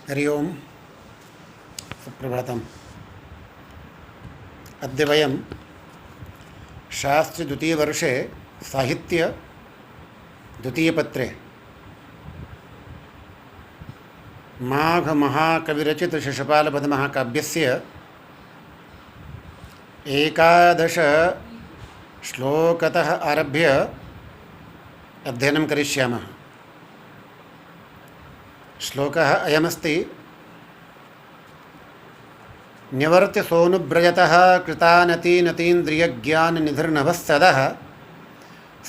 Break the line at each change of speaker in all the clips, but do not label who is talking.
हरि ओम् सुप्रभातम्। अद्य वयं शास्त्रि द्वितीयवर्षे साहित्य द्वितीयपत्रे माघ महाकविरचित शिशुपालपद्महाकाव्यस्य 11 श्लोकतः आरभ्य अध्ययनं करिष्यामः। श्लोकः अयमस्ति। न्यवर्त्य सोऽनुव्रजतः कृतानतीनतीन्द्रियज्ञाननिधिर्नभः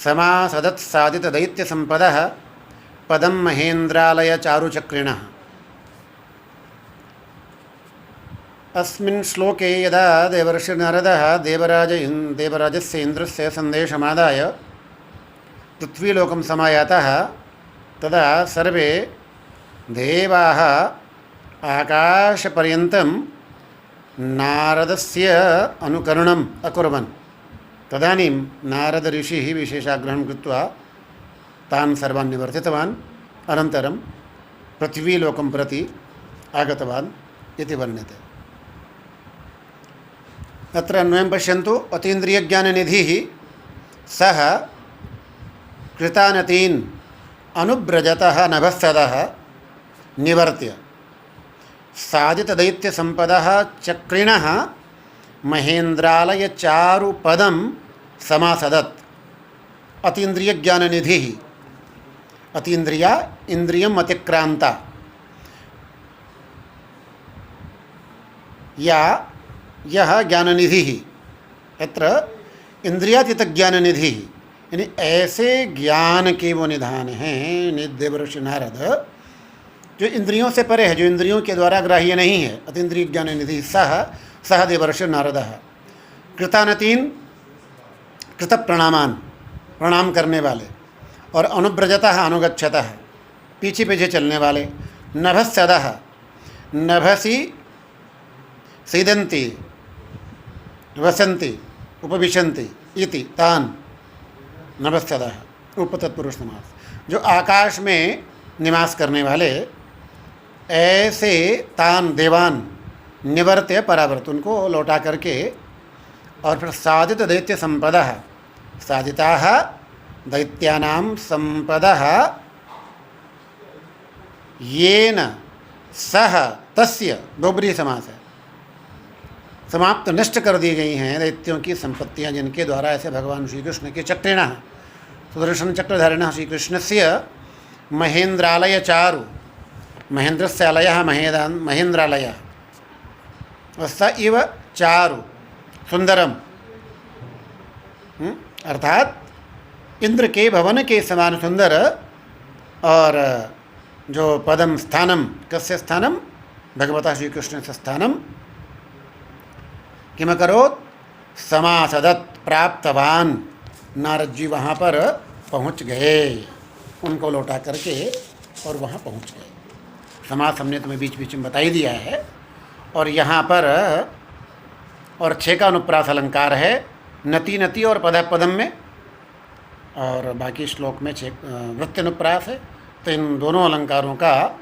समासदत्सादितदैत्यसम्पदः पदं महेन्द्रालयचारुचक्रिणः। अस्मिन् श्लोके यदा देवर्षिनारदः देवराजस्य इन्द्रस्य सन्देशमादाय पृथ्वीलोकं समायातः तदा सर्वे देवाः आकाशपर्यन्तं नारदस्य अनुकरणम् अकुर्वन्। तदानीं नारद ऋषिः विशेषाग्रहं कृत्वा तान् सर्वान् निवर्तितवान्। अनन्तरं पृथ्वीलोकं प्रति आगतवान् इति वर्ण्यते। अत्र अन्वयं पश्यन्तु। अतीन्द्रियज्ञाननिधिः सः कृतानतीन् अनुव्रजतः नभस्सदः निवर्त्य साधितदैत्यसम्पदः चक्रिणः महेन्द्रालयचारुपदं समासदत्। अतीन्द्रियज्ञाननिधिः, अतीन्द्रिया इंद्रियम् अतिक्रांता, या यह ज्ञाननिधिः अत्र इंद्रियातीतज्ञाननिधिः, यानी ऐसे ज्ञान के वो निधान हैं देवर्षि नारद जो इंद्रियों से परे है, जो इंद्रियों के द्वारा ग्राह्य नहीं है। अतीन्द्रिय ज्ञान निधि सह देवर्षि नारदः। कृतानतीन कृत प्रणामान, प्रणाम करने वाले, और अनुव्रजतः अनुगच्छतः, पीछे पीछे चलने वाले। नभस्सदः, नभसि सीदन्ति वसन्ति उपविशन्ति इति तान् नभस्सदः उपतत्पुरुष समास। जो आकाश में निवास करने वाले, ऐसे तान देवान निवर्त्य परावर्त, उनको लौटा करके, और फिर साधित दैत्य संपदः, साधिताः दैत्यानां संपदः येन सह तस्य, दोहरी समास है, समाप्त नष्ट कर दी गई हैं दैत्यों की संपत्तियां, जिनके द्वारा ऐसे भगवान श्री कृष्ण के चक्रिणः सुदर्शन चक्रधारिणः श्री कृष्णस्य महेन्द्रालय चारु, महेन्द्रस्य आलयः महेन्द्रालयः, स इव चारु सुंदरम, अर्थात इंद्र के भवन के समान सुंदर। और जो पदम स्थानम, कस्य स्थानम, भगवता श्री कृष्ण से स्थानम, किमकरोत् समासदत्, प्राप्तवान। नारद जी वहाँ पर पहुँच गए, उनको लौटा करके और वहाँ पहुँच गए। समास हमने तुम्हें बीच बीच में बता ही दिया है। और यहाँ पर और 6 का अनुप्रास अलंकार है, नति नति और पद पदम में, और बाकी श्लोक में 6 वृत्त्यनुप्रास है। तो इन दोनों अलंकारों का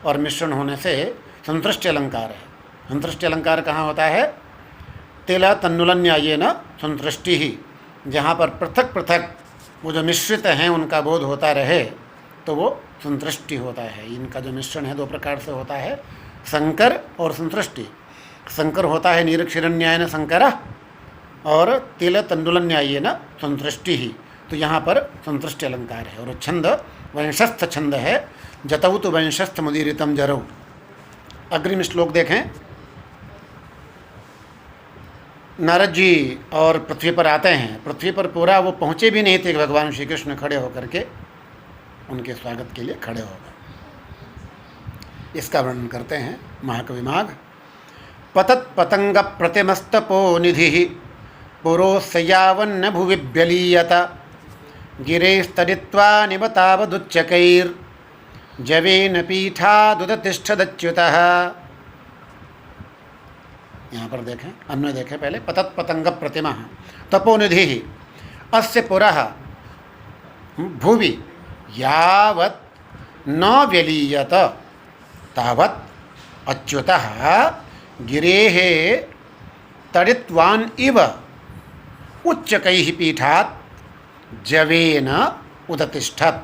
और मिश्रण होने से संतृष्टि अलंकार है। संतृष्टि अलंकार कहाँ होता है? तिल तन्नुलन्यायेन संतृष्टि ही, जहाँ पर पृथक पृथक वो जो मिश्रित हैं उनका बोध होता रहे तो वो संतृष्टि होता है। इनका जो मिश्रण है 2 प्रकार से होता है, संकर और संतृष्टि। संकर होता है निरक्षरन्यायन संकर, और तिल तंडुलन्यायेन संतृष्टि ही। तो यहाँ पर संतृष्टि अलंकार है। और छंद वंशस्थ छंद है, जतौ तो वंशस्थ मुदीरितम जरौ। अग्रिम श्लोक देखें। नारद जी और पृथ्वी पर आते हैं। पृथ्वी पर पूरा वो पहुँचे भी नहीं थे, भगवान श्री कृष्ण खड़े होकर के उनके स्वागत के लिए खड़े हो गए। इसका वर्णन करते हैं महाकवि माघ। पतत् पतंग प्रतिमस्तपो निधि पुरोस्यावन्न भुविभ्यलीयत गिरेस्तडित्वा निबतावदुच्चकैर्जवेन पीठादुदतिष्ठदच्युतः। यहाँ पर देखें, अन्वय देखें पहले। पतत् पतंग प्रतिमा तपोनिधि अस्य पुरः भुवि यावत् न व्यलीयत तावत् अच्युतः गिरेः तडित्वान् इव उच्चकैः पीठात् जवेन उदतिष्ठत्।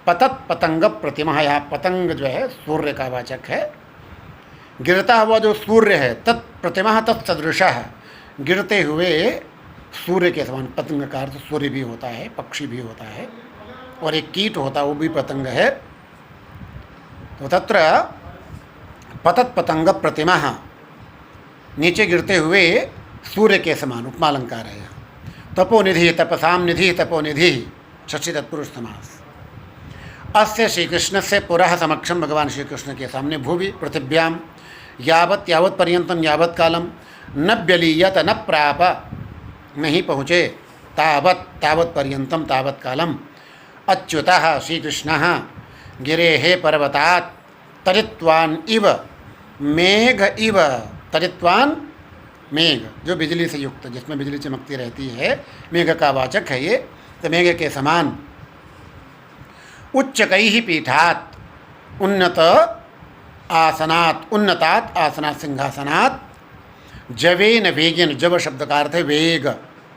पतत पतंग प्रतिमा, यहाँ पतंग जो है सूर्य का वाचक है। गिरता हुआ जो सूर्य है तत् प्रतिमा तत्सदृश है, गिरते हुए सूर्य के समान। पतंग का अर्थ सूर्य भी होता है, पक्षी भी होता है, और एक कीट होता है वो भी पतंग है। तो तत्र पतत पतंग प्रतिमा, नीचे गिरते हुए सूर्य के समान उपमालंकार है। तपोनिधि तपसाम निधि तपोनिधि, षष्ठी तत्पुरुष समास। अस्य श्री कृष्ण से पुरः समक्षम, भगवान श्री कृष्ण के सामने भूवि पृथिव्याम यावत यावत पर्यंतम यावत कालम न व्यलीयत न प्राप, नहीं पहुँचे, तावत तावत पर्यंतम तावत कालम। अच्युतः श्री कृष्ण गिरेः पर्वतात् तरित्वान् इव मेघ इव, तरित्वान् मेघ जो बिजली से युक्त, जिसमें बिजली चमकती रहती है, मेघ का वाचक है ये। तो मेघ के समान उच्चकैः पीठात्, उन्नत आसनात्, उन्नतात् आसनात् सिंहासनात्, जवेन वेगेन, जव शब्द का अर्थ है वेग,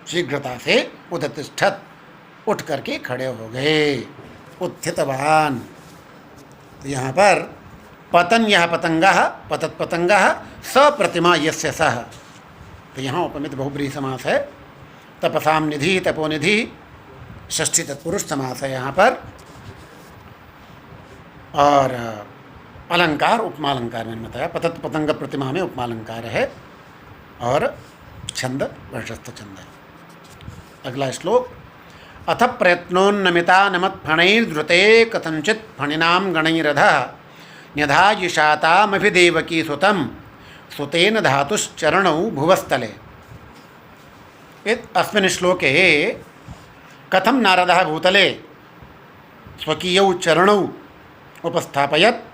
शीघ्रता से, उदतिष्ठत् उठ करके खड़े हो गए। उत्थितवान, तो यहाँ पर पतन यह पतंगः पतत पतंगः स प्रतिमा यस्य सः, तो यहाँ उपमित बहुब्रीहि समास है। तपसाम निधि तपोनिधि, षष्ठी तत्पुरुष समास है यहाँ पर। और अलंकार उपमालंकार मैंने बताया, पतत पतंग प्रतिमा में उपमालंकार है, और छंद वर्षस्थ छंद है। अगला श्लोक। अथ प्रयत्नोन्नमिता नमत्फणैर्धृते कथंचित् फणिनां गणैरधः न्यधायिषातामभिदेवकी सुतं सुतेन धातुश्चरणौ भुवस्थले। अस्मिन् श्लोके कथं नारदः भूतले स्वकीयौ चरणौ उपस्थापयत्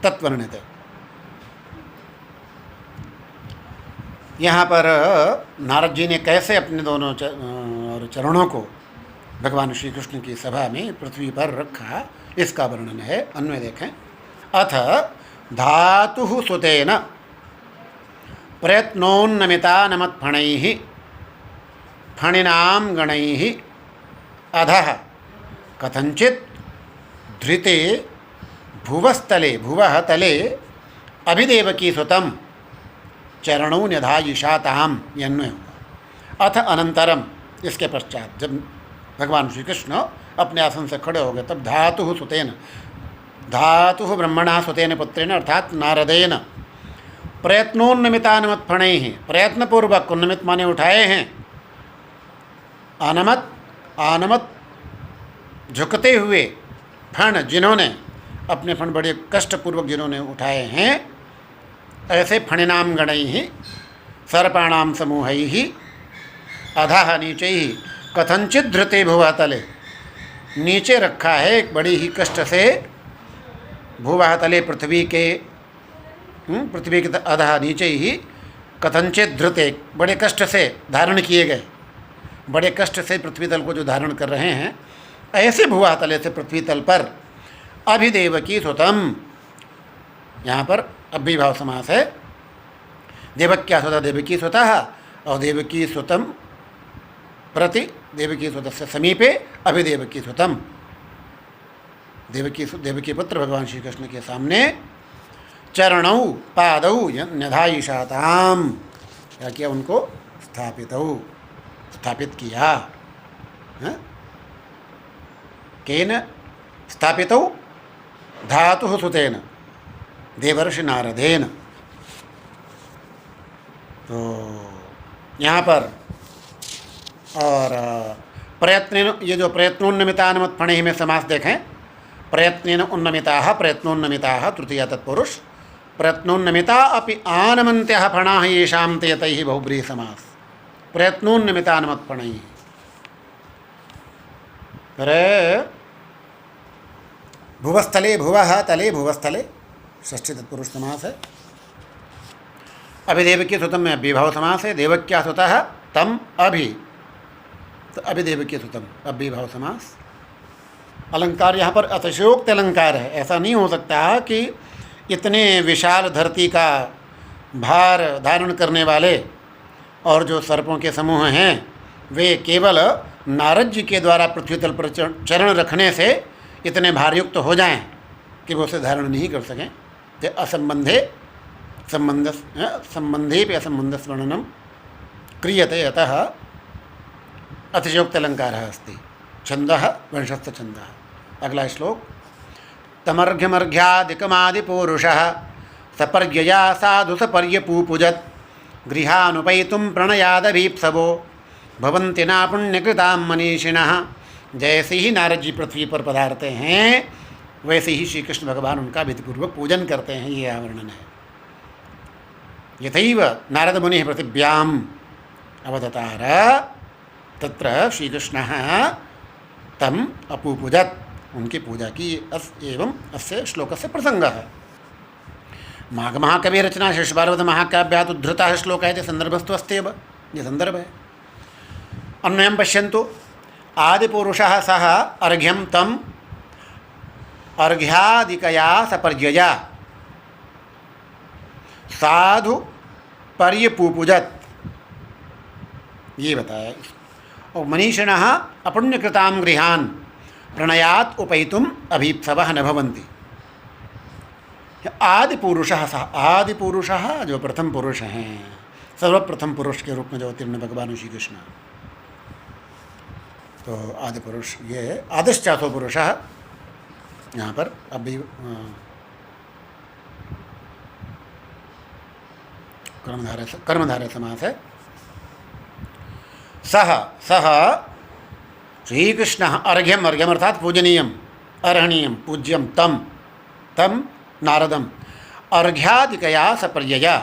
तत्वर्ण्यते। यहाँ पर नारद जी ने कैसे अपने दोनों चरणों को भगवान श्री कृष्ण की सभा में पृथ्वी पर रखा, इसका वर्णन है। अन्वय देखें। अथ धातु सुतेन प्रयत्नोन्नमिता नमत्फणैः फणिनां गणैः अधः कथंचित् धृते भुवस्थले, भुवः तले अभिदेवकी सुतं चरणौ न्यधायिषाताम, ये अन्वय होगा। अथ अनंतरम, इसके पश्चात जब भगवान श्री कृष्ण अपने आसन से खड़े हो गए, तब धातु सुतेन, धातु ब्रह्मणा सुतेन पुत्रेण अर्थात नारदेन, प्रयत्नोन्नमितानमत्फणैः, प्रयत्नपूर्वक, उन्नमित माने उठाए हैं, आनमत आनमत झुकते हुए, फण जिन्होंने अपने फण बड़े कष्टपूर्वक जिन्होंने उठाए हैं, ऐसे फणिनाम गणैः सर्पाणाम समूहैः अधः नीचे ही, कथंचित धृते भुवः तले, नीचे रखा है एक बड़ी ही कष्ट से, भुवः तले पृथ्वी के अधः नीचे ही, कथंचित धृते बड़े कष्ट से धारण किए गए, बड़े कष्ट से पृथ्वी तल को जो धारण कर रहे हैं, ऐसे भुवः तले से पृथ्वी तल पर अभिदेवकी सुतम, यहाँ पर अभिभाव समास है। देवक्या सुता देवकी सुतः, और देवकी सुतम प्रति देवकी सुतस्य समीपे अभिदेवकी सुतम, देवकी पुत्र भगवान श्री कृष्ण के सामने चरणौ पादौ न्यधायिषाताम, क्या किया, उनको स्थापित किया। केन स्थापितौ, धातु सुतेन देवर्षि नारदेन। तो यहाँ पर और प्रयत्न, ये जो प्रयत्नोन्नमितानमत्फणैः में समास देखें, प्रयत्नेन उन्नमिताः प्रयत्नोन्नमिताः तृतीया तत्पुरुष, प्रयत्नोन्नमिता अपि आनमन्त्यः फणाः येषां ते तैः बहुब्रीहि समास। प्रयत्नोन्नमितानमत्फणैः, भुवस्थले, भुवः तले भुवस्थले, षष्ठी तत्पुरुष समास है। अभिदेवकी सुतम में अभिभाव समास है। देवक्या सुतः तम अभि, तो अभिदेवकी सुतम अभिभाव समास। अलंकार यहाँ पर अतिशयोक्त अलंकार है। ऐसा नहीं हो सकता कि इतने विशाल धरती का भार धारण करने वाले और जो सर्पों के समूह हैं वे केवल नारद जी के द्वारा पृथ्वी तल पर चरण रखने से इतने भारयुक्त हो जाएं कि वो उसे धारण नहीं कर सकें। ते असंबंधे संबंधे पे असंबंधस वर्णनम क्रियते अतः अतिशयोक्त अलंकारः अस्ति। छंदः वंशस्थ छंदः। अगला श्लोक। तमर्घ्यमर्घ्यादिकमादिपूरुषः सपर्यया साधु सपर्यपूपुजत् गृहानुपैतुं प्रणयादभीप्सवो भवन्ति ना पुण्यकृतां मनीषिणः। जैसे ही नारद जी पृथ्वी पर पधारते हैं वैसे ही श्री कृष्ण भगवान उनका विधिपूर्वक पूजन करते हैं। ये वर्णन है। यथैव नारद मुनिः पृथिव्याम् अवततार तत्र श्रीकृष्णः तम अपूपुजत्। उनकी पूजा की एवं अस्य श्लोकस्य प्रसंगः। माघ महाकवि रचना शेषभारवत महाकाव्यात् उद्धृतः श्लोकः इति संदर्भस्तु अस्त्येव। ये संदर्भ है। अन्वयं पश्यन्तु। आदिपुरुषः सः अर्घ्यं तम अर्घ्यादिकया सपर्यया साधु पर्यपूपुजत्। ये बताया। और मनीषिणः अपुण्यकृतां गृहान् प्रणयात् उपैतुम् अभीप्सवः न भवन्ति। आदिपुरुषः सः, आदिपुरुषः जो प्रथम पुरुष हैं, सर्वप्रथम पुरुष के रूप में जो अवतीर्ण भगवान श्री कृष्ण, तो आदि पुरुष ये आदिश्चाथो पुरुषः यहाँ पर अभी कर्मधारय समास है। सह सह श्रीकृष्ण अर्घ्यम, अर्घ्यम अर्थात पूजनीयम, अर्हणीयम, पूज्यम तम तम नारदम अर्घ्यादिकया सपर्यया,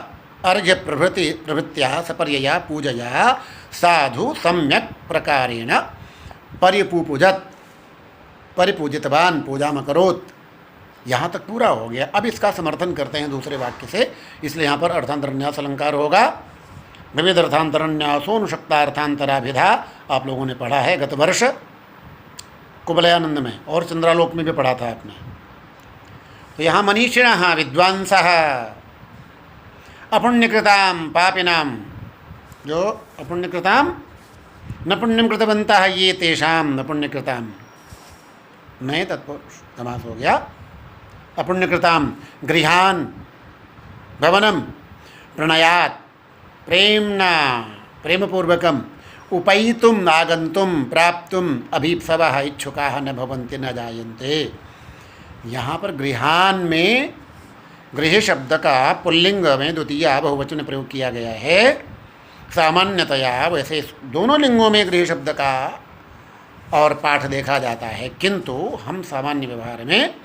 अर्घ्य प्रभृत्या सपर्यया पूजया साधु सम्यक प्रकारेण परिपूपुजत्। परिपूजितवान पूजाम करोत्। यहाँ तक पूरा हो गया। अब इसका समर्थन करते हैं दूसरे वाक्य से, इसलिए यहाँ पर अर्थांतरन्यास अलंकार होगा। विविध अर्थांतरन्यासोनुशक्तार्थांतराभिधा आप लोगों ने पढ़ा है गत वर्ष कुवलयानंद में, और चंद्रालोक में भी पढ़ा था आपने। तो यहाँ मनीषिणः विद्वांसः अपुण्यकृतां पापिनां, जो अपुण्यकृतां न पुण्यम कृतवन्तः ये तेषां न पुण्यकृतां, नए तत्पुरुष समास हो गया। अपुण्यकृतां गृहान भवनम प्रणयात् प्रेम्णा प्रेमपूर्वकम उपैतुम आगंतुम प्राप्तुम अभीप्सवः इच्छुकाः न भवन्ति न जायन्ते। यहाँ पर गृहान में गृह शब्द का पुल्लिंग में द्वितीय बहुवचन प्रयोग किया गया है। सामान्यतया वैसे दोनों लिंगों में गृह शब्द का और पाठ देखा जाता है, किंतु हम सामान्य व्यवहार में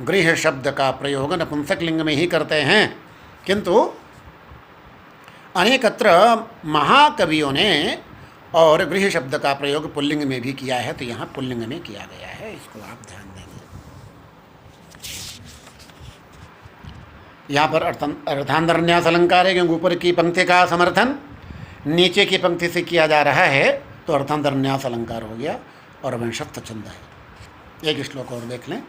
गृह शब्द का प्रयोग नपुंसक लिंग में ही करते हैं। किंतु अनेकत्र महाकवियों ने और गृह शब्द का प्रयोग पुल्लिंग में भी किया है, तो यहाँ पुल्लिंग में किया गया है। इसको आप ध्यान देंगे। यहाँ पर अर्थांतरन्यास अलंकार है, क्योंकि ऊपर की पंक्ति का समर्थन नीचे की पंक्ति से किया जा रहा है, तो अर्थांतरन्यास अलंकार हो गया और वंशस्थ छंद है। एक श्लोक और देख लें।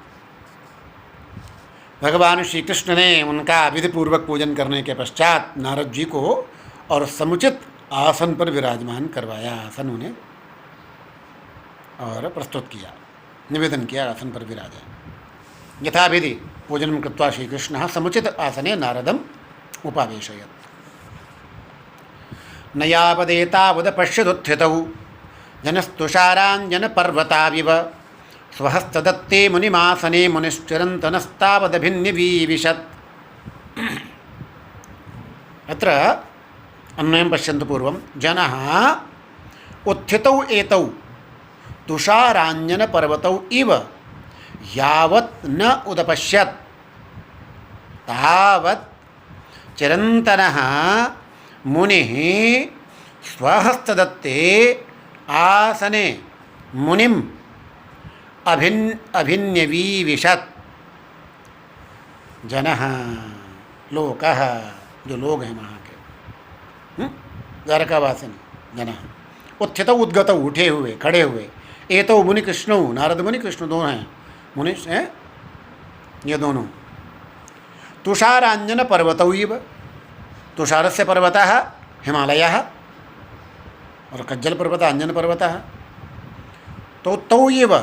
भगवान श्री कृष्ण ने उनका विधिपूर्वक पूजन करने के पश्चात नारद जी को और समुचित आसन पर विराजमान करवाया। आसन उन्हें और प्रस्तुत किया, निवेदन किया, आसन पर विराजे। यथाविधि पूजनं कृत्वा श्रीकृष्णः समुचित आसने नारदम् उपावेशयत्। न यावदेतावदपश्यदुत्थितौ जनस्तुषाराञ्जनपर्वताविव स्वहस्तदत्ते मुनिमासने मुनिश्चिरन्तनस्तावदभिन्निवीविशत्। अत्र अन्वयं पश्यन्तु पूर्वं। जनः उत्थितौ एतौ तुषाराञ्जनपर्वतौ इव यावत् न उदपश्यत् तावत् चिरन्तनः मुनिः स्वहस्तदत्ते आसने मुनिम् अभिन्यवीविशत्। जनः लोकः, जो लोग हैं वहाँ के, द्वारकावासिनी जनः। उत्थितौ उद्गतौ, उठे हुए, खड़े हुए। एतौ मुनि कृष्णौ, नारद मुनि कृष्ण दोनों हैं, मुनि हैं ये दोनों। तुषारांजन पर्वतौ इव, तुषारस्य पर्वतः हिमालयः और कज्जल पर्वत अंजन पर्वतः, तो तौ इव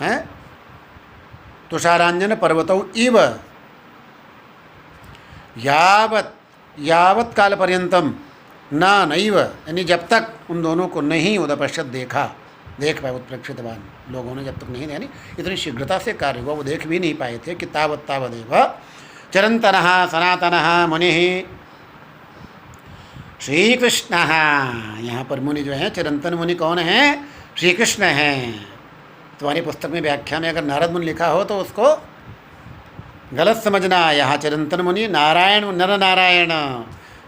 है, तुषारांजन पर्वतौ इव यावत यावत काल पर्यंतम न नैव, यानी जब तक उन दोनों को नहीं उदपश्यत देखा, देख पाए, उत्प्रेक्षितवान लोगों ने जब तक नहीं, यानी इतनी शीघ्रता से कार्य हुआ, वो देख भी नहीं पाए थे कि तावत तावदेव चिरंतनः सनातनः मुनिः श्री कृष्ण। यहाँ पर मुनि जो है चिरंतन मुनि कौन है? श्री कृष्ण हैं। तुम्हारी पुस्तक में व्याख्या में अगर नारद मुनि लिखा हो तो उसको गलत समझना। यहाँ चिरंतन मुनि नारायण, नर नारायण,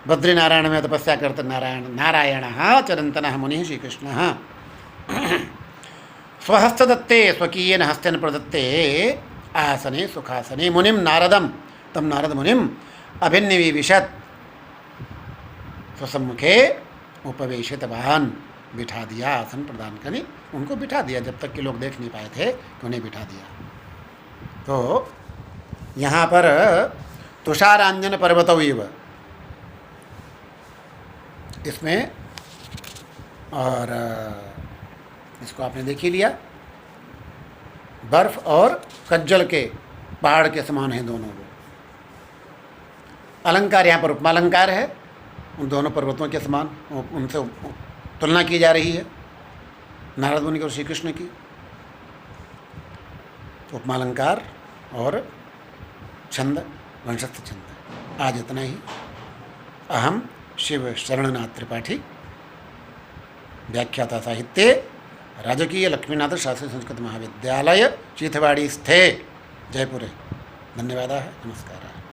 बद्री नारायण में तपस्या करते नारायण, नारायण चिरंतन मुनि श्री कृष्ण। स्वहस्त दत्ते स्वकीयेन हस्तेन प्रदत्ते आसने सुखासने मुनिम नारदम, तम नारद मुनिम अभिन्निविशत, स्वसम्मुखे उपवेशितवान, बिठा दिया, आसन प्रदान करें, उनको बिठा दिया, जब तक कि लोग देख नहीं पाए थे कि उन्हें बिठा दिया। तो यहाँ पर तुषारांजन पर्वतौ इव, इसमें और इसको आपने देख ही लिया, बर्फ और कज्जल के पहाड़ के समान है दोनों वो। अलंकार यहाँ पर उपमालंकार है, उन दोनों पर्वतों के समान उनसे तुलना की जा रही है नारद मुनि और श्री कृष्ण की। उपमालंकार और छंद, वंशस्थ छंद। आज इतना ही। अहम शिव शरणनाथ त्रिपाठी, व्याख्याता साहित्ये, राजकीय लक्ष्मीनाथ शास्त्री संस्कृत महाविद्यालय चीथवाड़ी स्थे, जयपुरे। धन्यवादाः, नमस्कारः।